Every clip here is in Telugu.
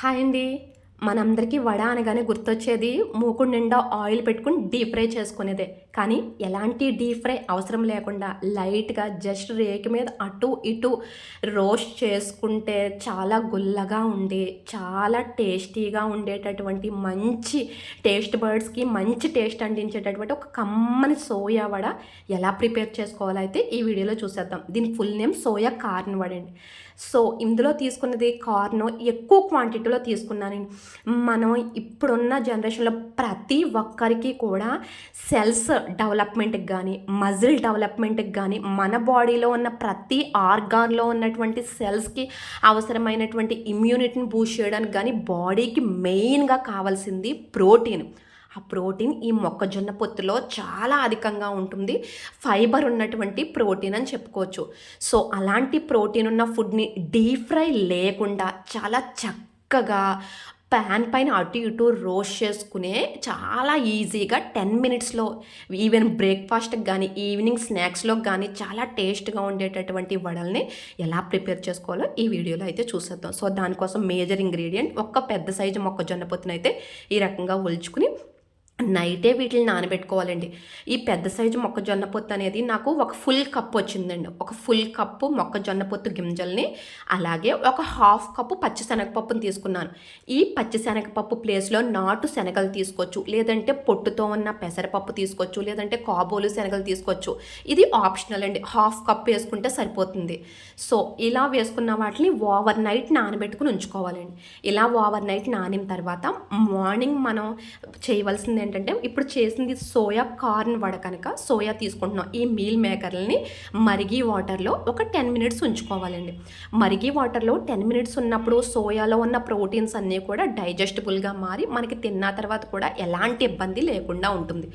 హాయ్ అండి. మనందరికీ వడ అనగానే గుర్తొచ్చేది మూకుడు నిండా ఆయిల్ పెట్టుకొని డీప్ ఫ్రై చేసుకునేదే. కానీ ఎలాంటి డీప్ ఫ్రై అవసరం లేకుండా లైట్‌గా జస్ట్ రేకు మీద అటు ఇటు రోస్ట్ చేసుకుంటే చాలా గుల్లగా ఉండి, చాలా టేస్టీగా ఉండేటటువంటి మంచి టేస్ట్ బర్డ్స్‌కి మంచి టేస్ట్ అందించేటటువంటి ఒక కమ్మని సోయా వడ ఎలా ప్రిపేర్ చేసుకోవాలో అయితే ఈ వీడియోలో చూసేద్దాం. దీని full name soya corn vada అండి. సో, ఇందులో తీసుకున్నది కార్న్ ఎక్కువ క్వాంటిటీలో తీసుకున్నానండి. మనం ఇప్పుడున్న జనరేషన్‌లో ప్రతి ఒక్కరికి కూడా సెల్స్ డెవలప్‌మెంట్‌కి గానీ, మజిల్ డెవలప్‌మెంట్‌కి గానీ, మన బాడీలో ఉన్న ప్రతి ఆర్గాన్‌లో ఉన్నటువంటి సెల్స్‌కి అవసరమైనటువంటి ఇమ్యూనిటీని బూస్ట్ చేయడానికి గానీ, బాడీకి మెయిన్‌గా కావాల్సింది ప్రోటీన్. ఆ ప్రోటీన్ ఈ మొక్కజొన్న పొత్తులో చాలా అధికంగా ఉంటుంది. ఫైబర్ ఉన్నటువంటి ప్రోటీన్ అని చెప్పుకోవచ్చు. సో, అలాంటి ప్రోటీన్ ఉన్న ఫుడ్‌ని డీప్ ఫ్రై లేకుండా చాలా చక్కగా పాన్ పైన అటు ఇటు రోస్ట్ చేసుకునే చాలా ఈజీగా 10 మినిట్స్‌లో ఈవెన్ బ్రేక్‌ఫాస్ట్‌కి గానీ, ఈవినింగ్ స్నాక్స్‌లోకి గానీ చాలా టేస్ట్‌గా ఉండేటటువంటి వడల్ని ఎలా ప్రిపేర్ చేసుకోవాలో ఈ వీడియోలో అయితే చూసేద్దాం. సో, దానికోసం మేజర్ ఇంగ్రీడియంట్ ఒక పెద్ద సైజు మొక్కజొన్న పొత్తునైతే ఈ రకంగా ఒలుచుకుని నైటే వీటిని నానబెట్టుకోవాలండి. ఈ పెద్ద సైజు మొక్కజొన్న పొత్తు అనేది నాకు ఒక ఫుల్ కప్ వచ్చిందండి. ఒక ఫుల్ కప్పు మొక్కజొన్న పొత్తు గింజల్ని, అలాగే ఒక హాఫ్ కప్పు పచ్చి శనగపప్పుని తీసుకున్నాను. ఈ పచ్చి శనగపప్పు ప్లేస్‌లో నాటు శనగలు తీసుకోవచ్చు. లేదంటే పొట్టుతో ఉన్న పెసరపప్పు తీసుకోవచ్చు. లేదంటే కాబోలు శనగలు తీసుకోవచ్చు. ఇది ఆప్షనల్ అండి. హాఫ్ కప్ వేసుకుంటే సరిపోతుంది. సో, ఇలా వేసుకున్న వాటిని ఓవర్ నైట్ నానబెట్టుకొని ఉంచుకోవాలండి. ఇలా ఓవర్ నైట్ నానిన తర్వాత మార్నింగ్ మనం చేయవలసింది ఏంటంటే, ఇప్పుడు చేసింది సోయా కార్న్ వడ కనుక సోయా తీసుకుంటున్నాం. ఈ మీల్ మేకర్లని మరిగి వాటర్లో ఒక 10 మినిట్స్ ఉంచుకోవాలండి. మరిగి వాటర్లో 10 మినిట్స్ ఉన్నప్పుడు సోయాలో ఉన్న ప్రోటీన్స్ అన్నీ కూడా డైజెస్టిబుల్గా మారి మనకి తిన్న తర్వాత కూడా ఎలాంటి ఇబ్బంది లేకుండా ఉంటుంది.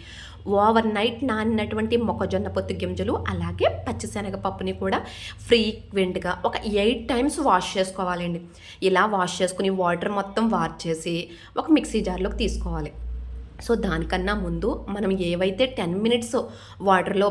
ఓవర్ నైట్ నానినటువంటి మొక్కజొన్న పొత్తు గింజలు అలాగే పచ్చిశనగపప్పుని కూడా ఫ్రీక్వెంట్గా ఒక 8 టైమ్స్ వాష్ చేసుకోవాలండి. ఇలా వాష్ చేసుకుని వాటర్ మొత్తం వార్చేసి ఒక మిక్సీ జార్లోకి తీసుకోవాలి. సో, దానికన్నా ముందు మనం ఏవైతే 10 మినిట్స్ వాటర్‌లో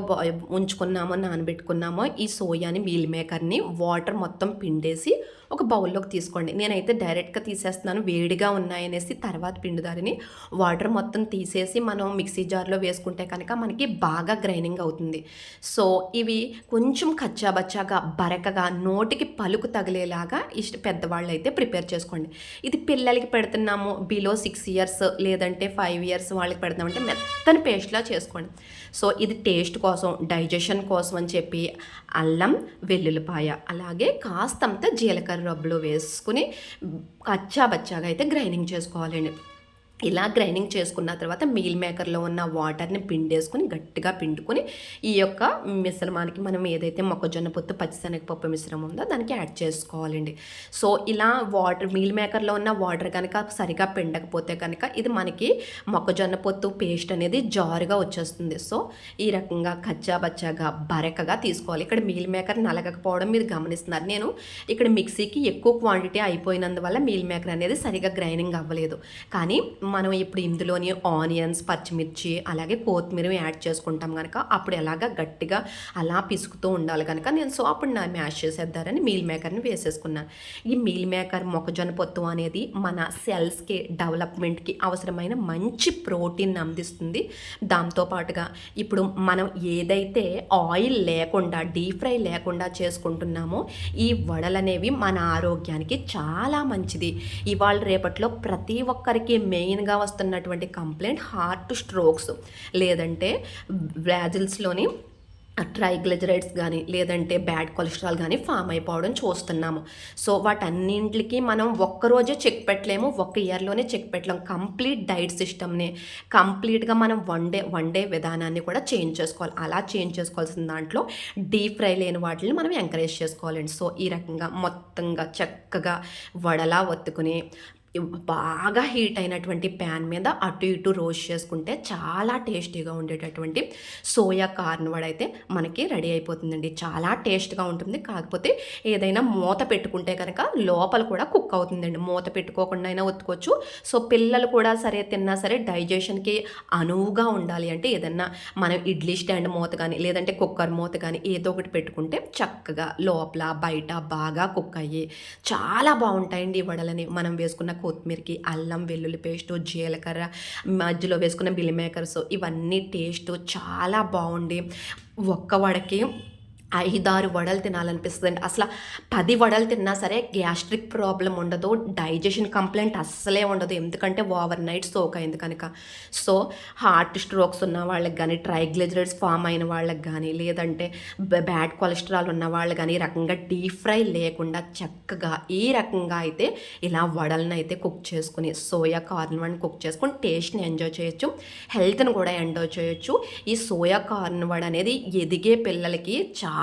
ఉంచుకున్నామో, నానబెట్టుకున్నామో ఈ సోయాని మీల్ మేకర్‌ని వాటర్ మొత్తం పిండేసి ఒక బౌల్లోకి తీసుకోండి. నేనైతే డైరెక్ట్‌గా తీసేస్తున్నాను. వేడిగా ఉన్నాయనేసి తర్వాత పిండుదారని. వాటర్ మొత్తం తీసేసి మనం మిక్సీ జార్‌లో వేసుకుంటే కనుక మనకి బాగా గ్రైండింగ్ అవుతుంది. సో, ఇవి కొంచెం కచ్చాబచ్చాగా, బరకగా, నోటికి పలుకు తగిలేలాగా పెద్దవాళ్ళైతే ప్రిపేర్ చేసుకోండి. ఇది పిల్లలకి పెడుతున్నాము బిలో 6 ఇయర్స్ లేదంటే 5 ఇయర్స్ వాళ్ళకి పెడుతున్నామంటే మెత్తని పేస్ట్‌లా చేసుకోండి. సో, ఇది టేస్ట్ కోసం, డైజెషన్ కోసం అని చెప్పి అల్లం, వెల్లుల్లిపాయ అలాగే కాస్తంత జీలకర్ర రబ్బులో వేసుకుని కచ్చాబచ్చాగా అయితే గ్రైండింగ్ చేసుకోవాలండి. ఇలా గ్రైండింగ్ చేసుకున్న తర్వాత మీల్ మేకర్‌లో ఉన్న వాటర్‌ని పిండేసుకొని గట్టిగా పిండుకొని ఈ యొక్క మిశ్రమానికి మనం ఏదైతే మొక్కజొన్న పొత్తు, పచ్చిశనగపప్పు మిశ్రమం ఉందో దానికి యాడ్ చేసుకోవాలండి. సో, ఇలా మీల్ మేకర్‌లో ఉన్న వాటర్ కనుక సరిగా పిండకపోతే కనుక ఇది మనకి మొక్కజొన్న పొత్తు పేస్ట్ అనేది జారుగా వచ్చేస్తుంది. సో, ఈ రకంగా కచ్చాబచ్చాగా బరకగా తీసుకోవాలి. ఇక్కడ మీల్ మేకర్ నలగకపోవడం మీరు గమనిస్తున్నారు. నేను ఇక్కడ మిక్సీకి ఎక్కువ క్వాంటిటీ అయిపోయినందువల్ల మీల్ మేకర్ అనేది సరిగా గ్రైండింగ్ అవ్వలేదు. కానీ మనం ఇప్పుడు ఇందులోని ఆనియన్స్, పచ్చిమిర్చి అలాగే కొత్తిమీర యాడ్ చేసుకుంటాం కనుక అప్పుడు ఎలాగా గట్టిగా అలా పిసుకుతూ ఉండాలి కనుక అప్పుడు మ్యాష్ చేసేద్దారని మీల్ మేకర్ని వేసేసుకున్నాను. ఈ మీల్ మేకర్ మొక్కజొన్న పొత్తు అనేది మన సెల్స్కి డెవలప్మెంట్కి అవసరమైన మంచి ప్రోటీన్ అందిస్తుంది. దాంతోపాటుగా ఇప్పుడు మనం ఏదైతే ఆయిల్ లేకుండా, డీప్ ఫ్రై లేకుండా చేసుకుంటున్నామో ఈ వడలనేవి మన ఆరోగ్యానికి చాలా మంచిది. ఇవాళ రేపట్లో ప్రతి ఒక్కరికి మెయిన్‌గా వస్తున్నటువంటి కంప్లైంట్ హార్ట్ స్ట్రోక్స్ లేదంటే వ్యాజిల్స్‌లోని ట్రైగ్లిజరైడ్స్ గానీ, లేదంటే బ్యాడ్ కొలెస్ట్రాల్ గానీ ఫామ్ అయిపోవడం చూస్తున్నాము. సో, వాటన్నింటికి మనం ఒక్కరోజే చెక్ పెట్టలేము. ఒక్క ఇయర్‌లోనే చెక్ పెట్టలేము. కంప్లీట్ డైట్ సిస్టమ్‌ని కంప్లీట్‌గా మనం వండే విధానాన్ని కూడా చేంజ్ చేసుకోవాలి. అలా చేంజ్ చేసుకోవాల్సిన దాంట్లో డీప్ ఫ్రై లేని వాటిని మనం ఎంకరేజ్ చేసుకోవాలండి. సో, ఈ రకంగా మొత్తంగా చక్కగా వడలా ఒత్తుకుని బాగా హీట్ అయినటువంటి ప్యాన్ మీద అటు ఇటు రోస్ట్ చేసుకుంటే చాలా టేస్టీగా ఉండేటటువంటి సోయా కార్న్ వడ అయితే మనకి రెడీ అయిపోతుందండి. చాలా టేస్ట్గా ఉంటుంది. కాకపోతే ఏదైనా మూత పెట్టుకుంటే కనుక లోపల కూడా కుక్ అవుతుందండి. మూత పెట్టుకోకుండా అయినా ఒత్తుకోవచ్చు. సో, పిల్లలు కూడా సరే తిన్నా సరే డైజెషన్కి అనువుగా ఉండాలి అంటే ఏదన్నా మనం ఇడ్లీ స్టాండ్ మూత కానీ లేదంటే కుక్కర్ మూత కానీ ఏదో ఒకటి పెట్టుకుంటే చక్కగా లోపల బయట బాగా కుక్ అయ్యి చాలా బాగుంటాయండి ఈ వడలని. మనం వేసుకున్న కొత్తిమీరకి అల్లం వెల్లుల్లి పేస్టు, జీలకర్ర, మధ్యలో వేసుకున్న మిల్ మేకర్స్ ఇవన్నీ టేస్టు చాలా బాగుండి ఒక్క వడకి 5, 6 వడలు తినాలనిపిస్తదండి. అసల 10 వడలు తిన్నా సరే గ్యాస్ట్రిక్ ప్రాబ్లమ్ ఉండదు. డైజెషన్ కంప్లెయింట్ అస్సలే ఉండదు. ఎందుకంటే ఓవర్ నైట్ సోక్ అయింది కనుక. సో, హార్ట్ స్ట్రోక్స్ ఉన్న వాళ్ళకి గానీ, ట్రైగ్లిజరైడ్స్ ఫార్మ్ అయిన వాళ్ళకి గానీ, లేదంటే బ్యాడ్ కొలెస్ట్రాల్ ఉన్న వాళ్ళు గానీ, ఈ రకంగా డీప్ ఫ్రై లేకుండా చక్కగా ఈ రకంగా అయితే ఇలా వడలనైతే కుక్ చేసుకొని, సోయా కార్న్ వడని కుక్ చేసుకొని టేస్ట్‌ని ఎంజాయ్ చేయొచ్చు. హెల్త్‌ని కూడా ఎంజాయ్ చేయొచ్చు. ఈ సోయా కార్న్ వడ అనేది ఎదిగే పిల్లలకి చాలా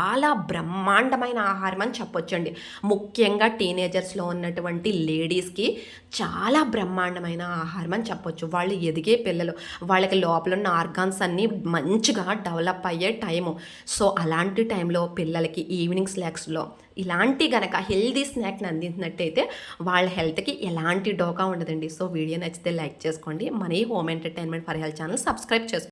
బ్రహ్మాండమైన ఆహారం అని చెప్పొచ్చండి. ముఖ్యంగా టీనేజర్స్‌లో ఉన్నటువంటి లేడీస్‌కి చాలా బ్రహ్మాండమైన ఆహారం అని చెప్పొచ్చు. వాళ్ళు ఎదిగే పిల్లలు, వాళ్ళకి లోపలున్న ఆర్గాన్స్ అన్నీ మంచిగా డెవలప్ అయ్యే టైము. సో, అలాంటి టైంలో పిల్లలకి ఈవినింగ్ స్నాక్స్‌లో ఇలాంటి గనక హెల్తీ స్నాక్‌ని అందించినట్టయితే వాళ్ళ హెల్త్‌కి ఎలాంటి డోకా ఉండదండి. సో, వీడియో నచ్చితే లైక్ చేసుకోండి. మన ఈ home entertainment for health channel subscribe చేసుకోండి.